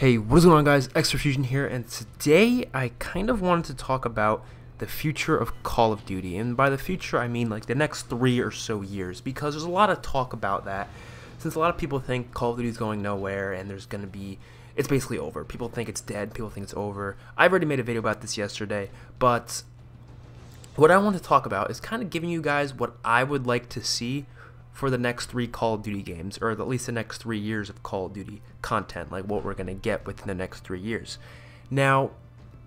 Hey, what is going on, guys? XpertFusion here, and today I kind of wanted to talk about the future of Call of Duty, and by the future I mean like the next 3 or so years, because there's a lot of talk about that, since a lot of people think Call of Duty is going nowhere and it's basically over. People think it's dead, people think it's over. I've already made a video about this yesterday, but what I want to talk about is kind of giving you guys what I would like to see for the next 3 Call of Duty games, or at least the next 3 years of Call of Duty content, like what we're going to get within the next 3 years. Now,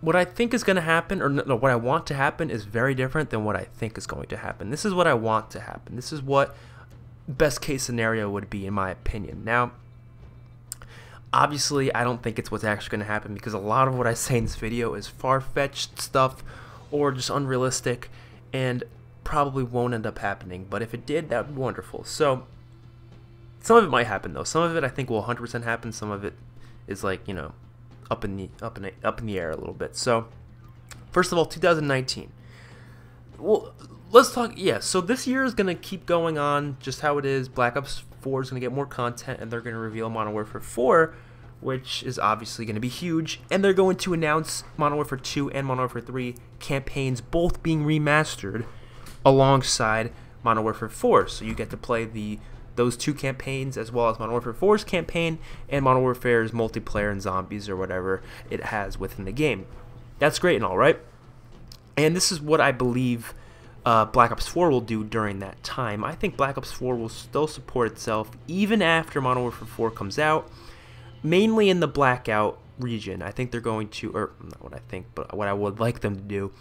what I think is going to happen, or no, what I want to happen is very different than what I think is going to happen. This is what I want to happen. This is what best case scenario would be, in my opinion. Now, obviously, I don't think it's what's actually going to happen, because a lot of what I say in this video is far-fetched stuff or just unrealistic, and probably won't end up happening, but if it did, that would be wonderful. So some of it might happen though. Some of it I think will 100% happen. Some of it is like, you know, up in the air a little bit. So first of all, 2019. Well, let's talk. Yeah, so this year is gonna keep going on just how it is. Black Ops 4 is gonna get more content, and they're gonna reveal Modern Warfare 4, which is obviously going to be huge, and they're going to announce Modern Warfare 2 and Modern Warfare 3 campaigns both being remastered alongside Modern Warfare 4, so you get to play those 2 campaigns as well as Modern Warfare 4's campaign and Modern Warfare's multiplayer and zombies or whatever it has within the game. That's great and all, right? And this is what I believe Black Ops 4 will do during that time. I think Black Ops 4 will still support itself even after Modern Warfare 4 comes out, mainly in the Blackout region. I think they're going to, or not what I think, but what I would like them to do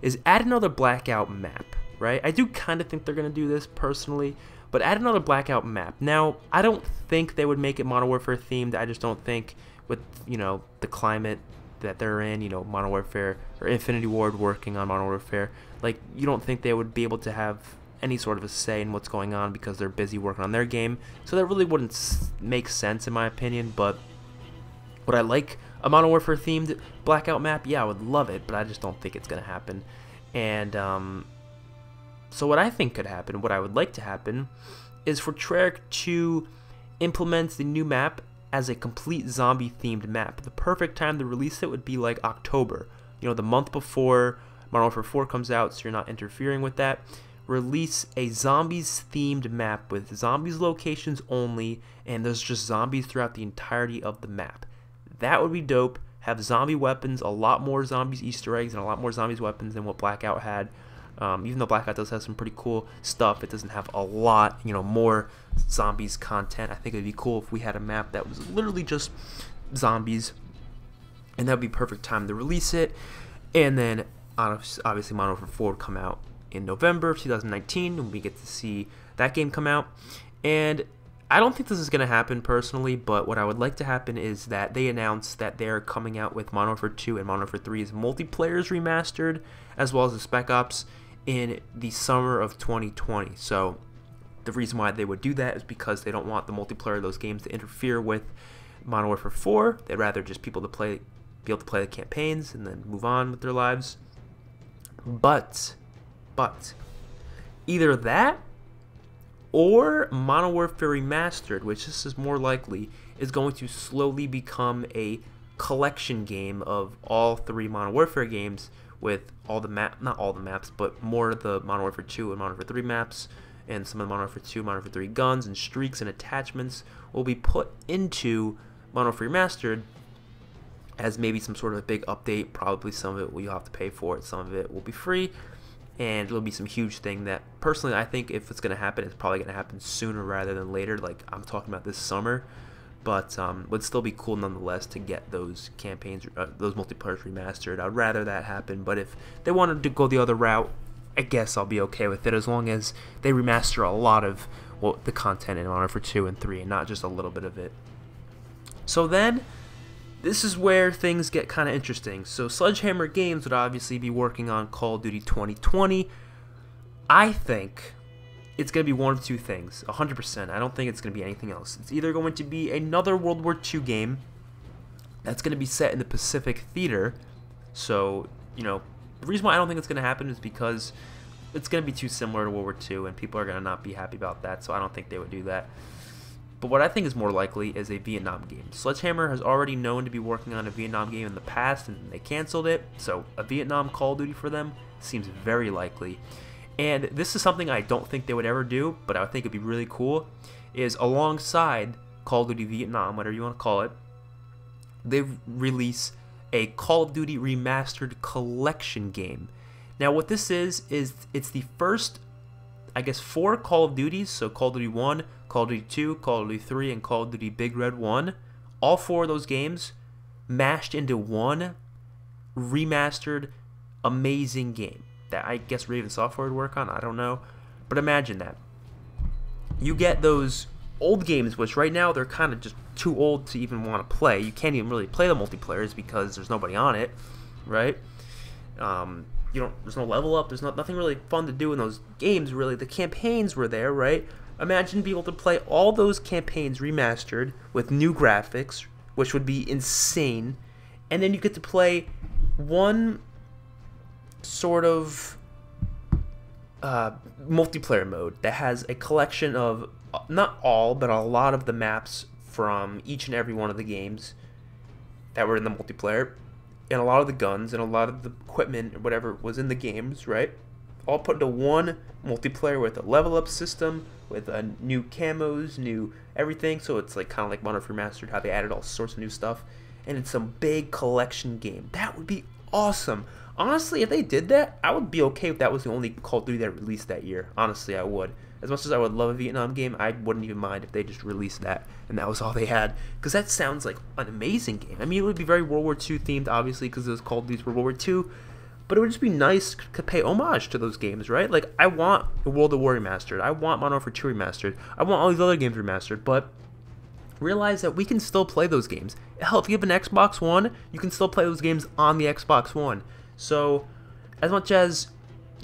is add another Blackout map. Right? I do kind of think they're going to do this personally, but add another Blackout map. Now, I don't think they would make it Modern Warfare themed. I just don't think with, you know, the climate that they're in, you know, Modern Warfare or Infinity Ward working on Modern Warfare, like, you don't think they would be able to have any sort of a say in what's going on because they're busy working on their game. So that really wouldn't make sense in my opinion, but would I like a Modern Warfare themed Blackout map? Yeah, I would love it, but I just don't think it's going to happen. And so what I think could happen, what I would like to happen, is for Treyarch to implement the new map as a complete zombie-themed map. The perfect time to release it would be like October. You know, the month before Modern Warfare 4 comes out, so you're not interfering with that. Release a zombies-themed map with zombies locations only, and there's just zombies throughout the entirety of the map. That would be dope. Have zombie weapons, a lot more zombies Easter eggs, and a lot more zombies weapons than what Blackout had. Even though Blackout does have some pretty cool stuff, it doesn't have a lot, you know, more zombies content. I think it would be cool if we had a map that was literally just zombies, and that would be perfect time to release it. And then obviously Modern Warfare 4 would come out in November of 2019, and we get to see that game come out. And I don't think this is going to happen personally, but what I would like to happen is that they announce that they're coming out with Modern Warfare 2 and Modern Warfare 3's multiplayers remastered, as well as the Spec Ops, in the summer of 2020. So the reason why they would do that is because they don't want the multiplayer of those games to interfere with Modern Warfare 4. They'd rather just be able to play the campaigns and then move on with their lives. But either that or Modern Warfare Remastered, which this is more likely, is going to slowly become a collection game of all 3 Modern Warfare games, with all the not all the maps, but more of the Modern Warfare 2 and Modern Warfare 3 maps, and some of the Modern Warfare 2, Modern Warfare 3 guns and streaks and attachments will be put into Modern Warfare Remastered as maybe some sort of a big update. Probably some of it you'll have to pay for it, some of it will be free, and it'll be some huge thing that, personally, I think if it's going to happen, it's probably going to happen sooner rather than later. Like, I'm talking about this summer, but would still be cool nonetheless to get those campaigns, those multiplayers remastered. I'd rather that happen, but if they wanted to go the other route, I guess I'll be okay with it, as long as they remaster a lot of the content in Modern Warfare 2 and 3, and not just a little bit of it. So then, this is where things get kind of interesting. So Sledgehammer Games would obviously be working on Call of Duty 2020. I think it's going to be one of 2 things, 100%. I don't think it's going to be anything else. It's either going to be another World War II game that's going to be set in the Pacific Theater. So, you know, the reason why I don't think it's going to happen is because it's going to be too similar to World War II, and people are going to not be happy about that, so I don't think they would do that. But what I think is more likely is a Vietnam game. Sledgehammer has already known to be working on a Vietnam game in the past, and they canceled it, so a Vietnam Call of Duty for them seems very likely. And this is something I don't think they would ever do, but I think it'd be really cool, is alongside Call of Duty Vietnam, whatever you want to call it, they release a Call of Duty Remastered Collection game. Now what this is it's the first, I guess, 4 Call of Duties, so Call of Duty 1, Call of Duty 2, Call of Duty 3, and Call of Duty Big Red 1, all 4 of those games mashed into one remastered amazing game that I guess Raven Software would work on, I don't know. But imagine that. You get those old games, which right now they're kind of just too old to even want to play. You can't even really play the multiplayers because there's nobody on it, right? There's no level up, there's nothing really fun to do in those games, really. The campaigns were there, right? Imagine being able to play all those campaigns remastered with new graphics, which would be insane, and then you get to play one sort of multiplayer mode that has a collection of, not all, but a lot of the maps from each and every one of the games that were in the multiplayer, and a lot of the guns and a lot of the equipment or whatever was in the games, right? All put into one multiplayer with a level up system, with new camos, new everything. So it's like kind of like Modern Warfare Remastered, how they added all sorts of new stuff, and it's some big collection game. That would be awesome. Honestly, if they did that, I would be okay if that was the only Call of Duty that released that year. Honestly, I would. As much as I would love a Vietnam game, I wouldn't even mind if they just released that and that was all they had. Because that sounds like an amazing game. I mean, it would be very World War II themed, obviously, because those Call of Duties were World War II. But it would just be nice to pay homage to those games, right? Like, I want the World at War remastered. I want Modern Warfare 2 remastered. I want all these other games remastered. But realize that we can still play those games. Hell, if you have an Xbox One, you can still play those games on the Xbox One. So, as much as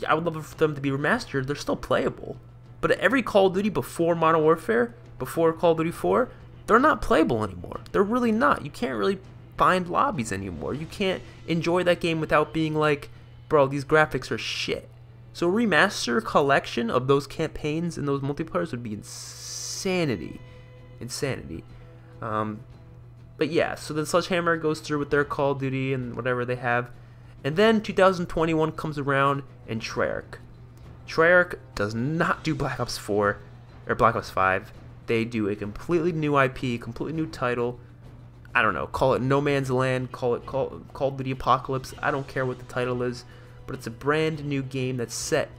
I would love for them to be remastered, they're still playable. But every Call of Duty before Modern Warfare, before Call of Duty 4, they're not playable anymore. They're really not. You can't really find lobbies anymore. You can't enjoy that game without being like, bro, these graphics are shit. So a remaster collection of those campaigns and those multiplayers would be insanity. Insanity. But yeah, so then Sledgehammer goes through with their Call of Duty and whatever they have. And then 2021 comes around, and Treyarch does not do Black Ops 4 or Black Ops 5. They do a completely new IP, completely new title. I don't know, call it No Man's Land, call it Call of Duty Apocalypse. I don't care what the title is, but it's a brand new game that's set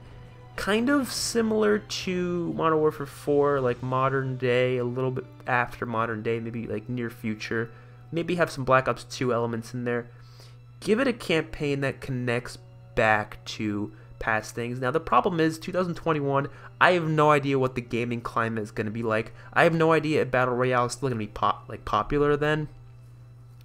kind of similar to Modern Warfare 4, like modern day, a little bit after modern day, maybe like near future. Maybe have some Black Ops 2 elements in there. Give it a campaign that connects back to past things. Now the problem is 2021, I have no idea what the gaming climate is going to be like. I have no idea if Battle Royale is still going to be popular then.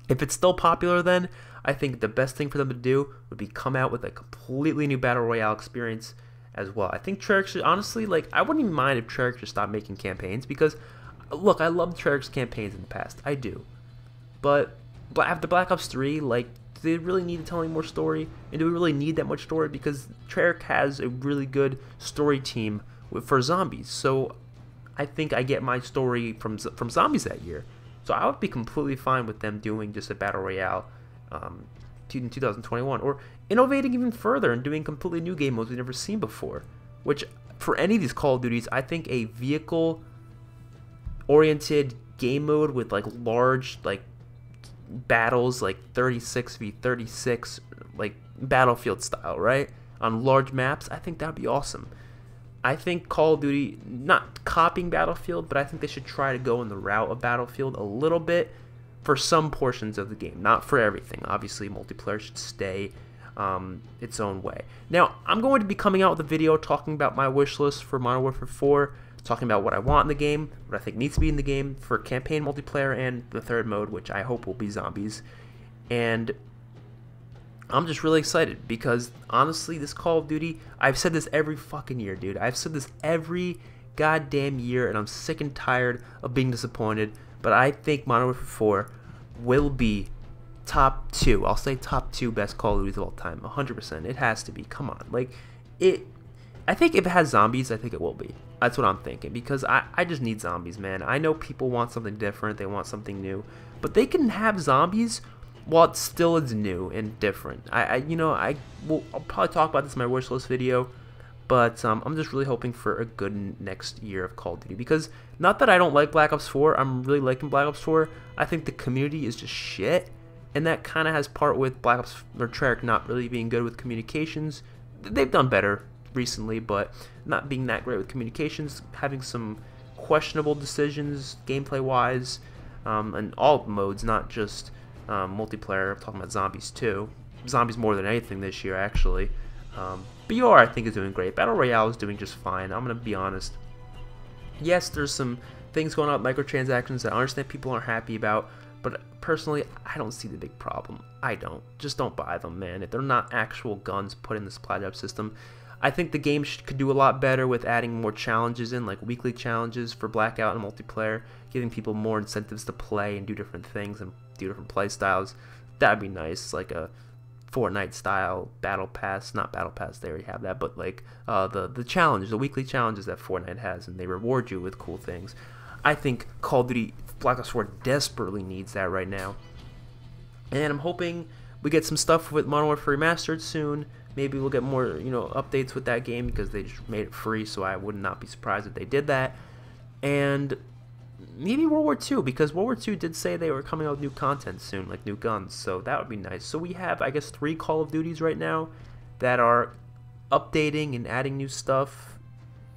If it's still popular then, I think the best thing for them to do would be come out with a completely new Battle Royale experience as well. I think Treyarch should, honestly, like, I wouldn't even mind if Treyarch just stopped making campaigns, because look, I love Treyarch's campaigns in the past. I do. But after Black Ops 3, like, do they really need to tell any more story? And do we really need that much story? Because Treyarch has a really good story team for zombies. So I think I get my story from zombies that year. So I would be completely fine with them doing just a Battle Royale in 2021. Or innovating even further and doing completely new game modes we've never seen before. Which, for any of these Call of Duties, I think a vehicle-oriented game mode with, like, large, like, battles, like 36v36, like Battlefield style, right, on large maps, I think that would be awesome. I think Call of Duty, not copying Battlefield, but I think they should try to go in the route of Battlefield a little bit for some portions of the game, not for everything. Obviously, multiplayer should stay its own way. Now, I'm going to be coming out with a video talking about my wish list for Modern Warfare 4, talking about what I want in the game, what I think needs to be in the game for campaign multiplayer and the third mode, which I hope will be zombies. And I'm just really excited because, honestly, this Call of Duty, I've said this every fucking year, dude. I've said this every goddamn year, and I'm sick and tired of being disappointed. But I think Modern Warfare 4 will be top 2. I'll say top 2 best Call of Duties of all time. 100%. It has to be. Come on. Like, I think if it has zombies, I think it will be. That's what I'm thinking, because I just need zombies, man. I know people want something different, they want something new, but they can have zombies while it still is new and different. I'll probably talk about this in my wish list video, but I'm just really hoping for a good next year of Call of Duty, because not that I don't like Black Ops 4, I'm really liking Black Ops 4. I think the community is just shit, and that kind of has part with Black Ops or Treyarch not really being good with communications. They've done better recently, but not being that great with communications, having some questionable decisions gameplay wise, and all modes, not just multiplayer. I'm talking about zombies too. Zombies more than anything this year, actually. BR I think is doing great. Battle Royale is doing just fine. I'm gonna be honest. Yes, there's some things going on with microtransactions that I understand people aren't happy about, but personally, I don't see the big problem. I don't. Just don't buy them, man. If they're not actual guns put in the supply drop system, I think the game could do a lot better with adding more challenges in, like weekly challenges for Blackout and multiplayer, giving people more incentives to play and do different things and do different play styles. That'd be nice, like a Fortnite style battle pass. Not battle pass, they already have that, but like the challenges, the weekly challenges that Fortnite has, and they reward you with cool things. I think Call of Duty Black Ops 4 desperately needs that right now, and I'm hoping we get some stuff with Modern Warfare Remastered soon. Maybe we'll get more, updates with that game, because they just made it free, so I would not be surprised if they did that. And maybe World War II, because World War II did say they were coming out with new content soon, like new guns, so that would be nice. So we have, I guess, 3 Call of Duties right now that are updating and adding new stuff.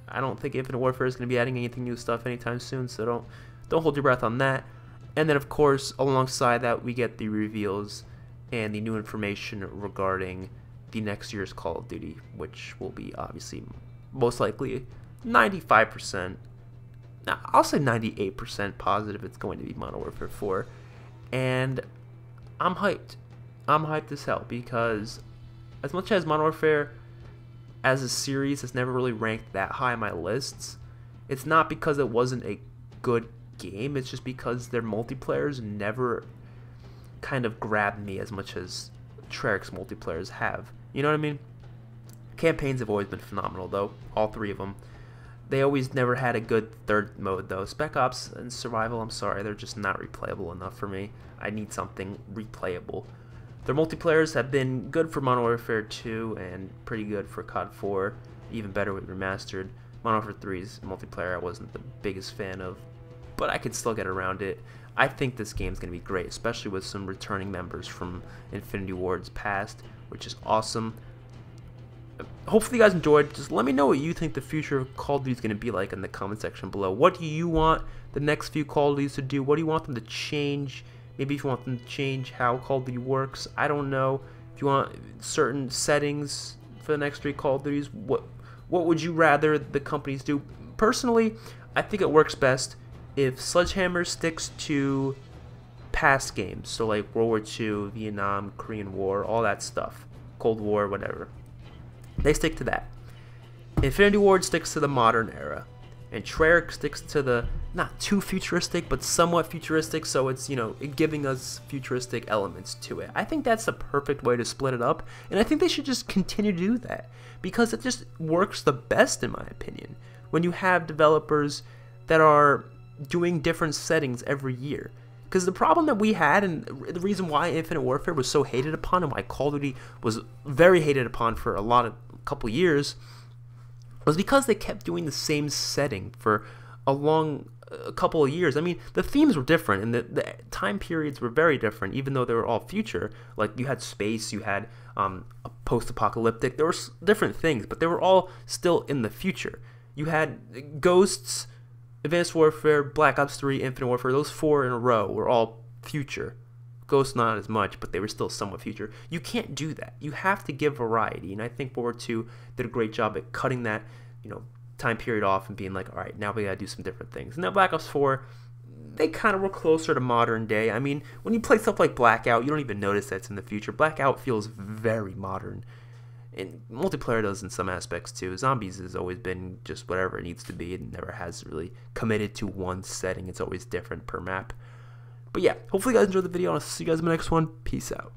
I don't think Infinite Warfare is going to be adding anything new stuff anytime soon, so don't hold your breath on that. And then, of course, alongside that, we get the reveals and the new information regarding the next year's Call of Duty, which will be obviously most likely 95%, I'll say 98% positive it's going to be Modern Warfare 4. And I'm hyped. I'm hyped as hell, because as much as Modern Warfare as a series has never really ranked that high on my lists, it's not because it wasn't a good game, it's just because their multiplayers never kind of grabbed me as much as Treyarch's multiplayers have. You know what I mean? Campaigns have always been phenomenal, though. All 3 of them. They always never had a good third mode, though. Spec Ops and Survival, I'm sorry, they're just not replayable enough for me. I need something replayable. Their multiplayers have been good for Modern Warfare 2 and pretty good for COD 4. Even better with Remastered. Modern Warfare 3's multiplayer I wasn't the biggest fan of, but I could still get around it. I think this game's going to be great, especially with some returning members from Infinity Ward's past, which is awesome. Hopefully you guys enjoyed. Just let me know what you think the future of Call of Duty is going to be like in the comment section below. What do you want the next few Call of Duties to do? What do you want them to change? Maybe if you want them to change how Call of Duty works. I don't know. If you want certain settings for the next 3 Call of Duties, what would you rather the companies do? Personally, I think it works best if Sledgehammer sticks to past games, so like World War II, Vietnam, Korean War, all that stuff, Cold War, whatever. They stick to that. Infinity Ward sticks to the modern era, and Treyarch sticks to the not too futuristic, but somewhat futuristic, so it's, giving us futuristic elements to it. I think that's the perfect way to split it up, and I think they should just continue to do that, because it just works the best, in my opinion, when you have developers that are doing different settings every year. Because the problem that we had, and the reason why Infinite Warfare was so hated upon, and why Call of Duty was very hated upon for a couple years, was because they kept doing the same setting for a couple of years. I mean, the themes were different, and the time periods were very different, even though they were all future. Like, you had space, you had a post-apocalyptic, there were different things, but they were all still in the future. You had Ghosts, Advanced Warfare, Black Ops 3, Infinite Warfare, those 4 in a row were all future. Ghosts not as much, but they were still somewhat future. You can't do that. You have to give variety, and I think World War II did a great job at cutting that, time period off and being like, all right, now we gotta do some different things. And now Black Ops 4, they kind of were closer to modern day. I mean, when you play stuff like Blackout, you don't even notice that it's in the future. Blackout feels very modern. And multiplayer does in some aspects too. Zombies has always been just whatever it needs to be. It never has really committed to one setting. It's always different per map. But yeah, hopefully you guys enjoyed the video. I'll see you guys in the next one. Peace out.